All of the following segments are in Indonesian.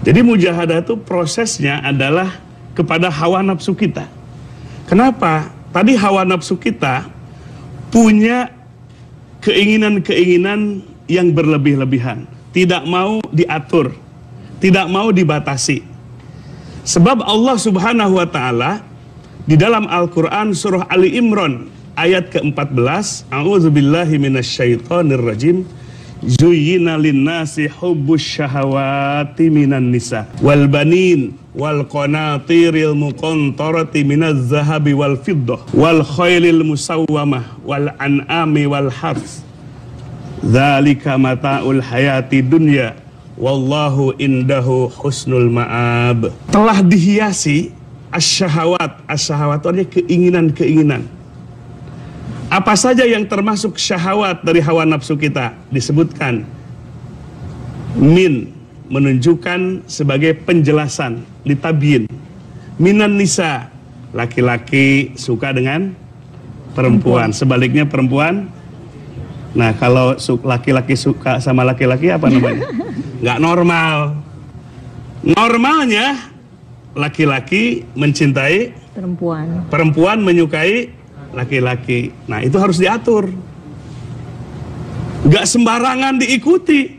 Jadi mujahadah itu prosesnya adalah kepada hawa nafsu kita. Kenapa? Tadi hawa nafsu kita punya keinginan-keinginan yang berlebih-lebihan, tidak mau diatur, tidak mau dibatasi. Sebab Allah Subhanahu wa taala di dalam Al-Qur'an surah Ali Imran ayat ke-14, A'udzubillahi minasyaitonirrajim. Zuyyina linnasi hubbus syahawati minan nisa wal banin wal qanatiril muqantarati minaz zahabi wal fiddah wal khailil musawwamah wal an'ami wal harth dzalika mata'ul hayati dunya wallahu indahu husnul ma'ab. Telah dihiasi asyahawat. Asyahawat artinya keinginan-keinginan. Apa saja yang termasuk syahwat dari hawa nafsu kita disebutkan. Min menunjukkan sebagai penjelasan, litabyin. Minan nisa, laki-laki suka dengan perempuan. Sebaliknya perempuan. Nah, kalau laki-laki suka sama laki-laki apa namanya? Nggak normal. Normalnya laki-laki mencintai perempuan. Perempuan menyukai laki-laki. Nah, itu harus diatur. Gak sembarangan diikuti.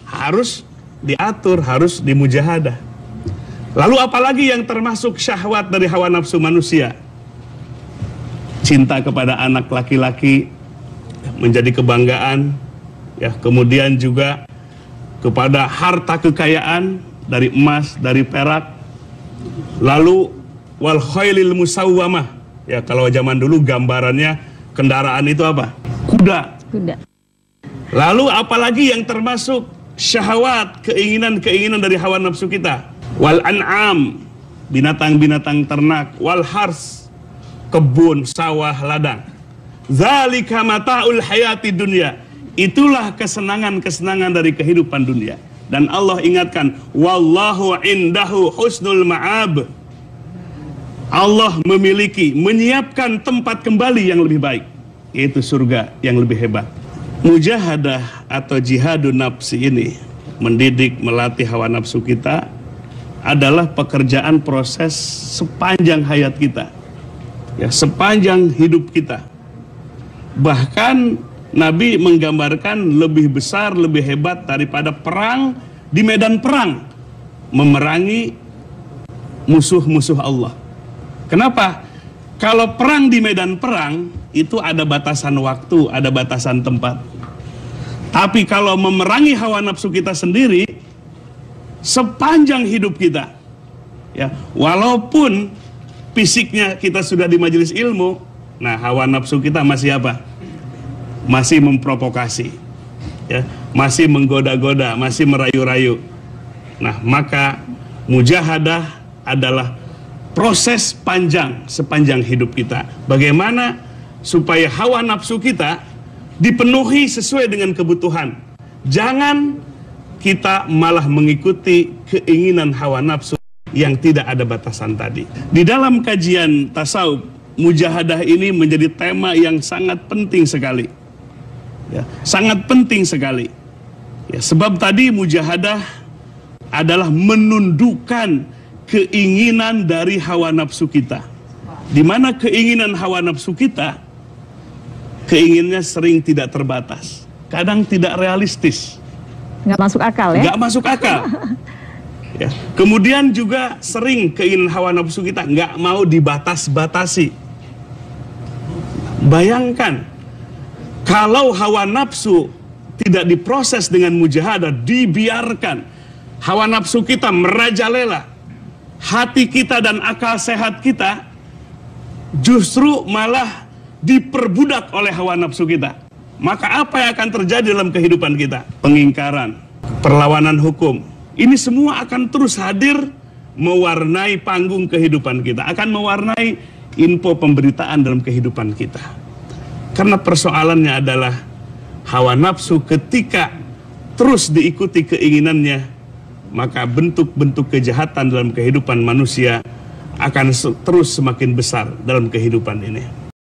Harus diatur, harus dimujahadah. Lalu apalagi yang termasuk syahwat dari hawa nafsu manusia? Cinta kepada anak laki-laki menjadi kebanggaan, ya, kemudian juga kepada harta kekayaan dari emas, dari perak. Lalu wal khailil musawwamah. Ya, kalau zaman dulu gambarannya kendaraan itu apa? Kuda. Kuda. Lalu apalagi yang termasuk syahwat, keinginan-keinginan dari hawa nafsu kita? Wal an'am, binatang-binatang ternak, wal hars, kebun, sawah, ladang. Dzalika mata'ul hayati dunya. Itulah kesenangan-kesenangan dari kehidupan dunia. Dan Allah ingatkan, wallahu indahu husnul ma'ab. Allah memiliki, menyiapkan tempat kembali yang lebih baik, yaitu surga yang lebih hebat. Mujahadah atau jihadun nafsi ini, mendidik, melatih hawa nafsu kita, adalah pekerjaan proses sepanjang hayat kita, ya, sepanjang hidup kita. Bahkan Nabi menggambarkan lebih besar, lebih hebat daripada perang di medan perang, memerangi musuh-musuh Allah. Kenapa? Kalau perang di medan perang, itu ada batasan waktu, ada batasan tempat. Tapi kalau memerangi hawa nafsu kita sendiri, sepanjang hidup kita, ya, walaupun fisiknya kita sudah di majelis ilmu, nah hawa nafsu kita masih apa? Masih memprovokasi, ya, masih menggoda-goda, masih merayu-rayu. Nah, maka mujahadah adalah proses panjang sepanjang hidup kita. Bagaimana supaya hawa nafsu kita dipenuhi sesuai dengan kebutuhan. Jangan kita malah mengikuti keinginan hawa nafsu yang tidak ada batasan tadi. Di dalam kajian tasawuf, mujahadah ini menjadi tema yang sangat penting sekali. Ya, sangat penting sekali. Ya, sebab tadi mujahadah adalah menundukkan keinginan dari hawa nafsu kita. Di mana keinginan hawa nafsu kita, keinginannya sering tidak terbatas, kadang tidak realistis, nggak masuk akal, ya? Nggak masuk akal. Ya. Kemudian juga sering keinginan hawa nafsu kita nggak mau dibatas-batasi. Bayangkan kalau hawa nafsu tidak diproses dengan mujahadah, dibiarkan hawa nafsu kita merajalela, hati kita dan akal sehat kita justru malah diperbudak oleh hawa nafsu kita. Maka apa yang akan terjadi dalam kehidupan kita? Pengingkaran, perlawanan hukum. Ini semua akan terus hadir mewarnai panggung kehidupan kita, akan mewarnai info pemberitaan dalam kehidupan kita. Karena persoalannya adalah hawa nafsu ketika terus diikuti keinginannya, maka bentuk-bentuk kejahatan dalam kehidupan manusia akan terus semakin besar dalam kehidupan ini.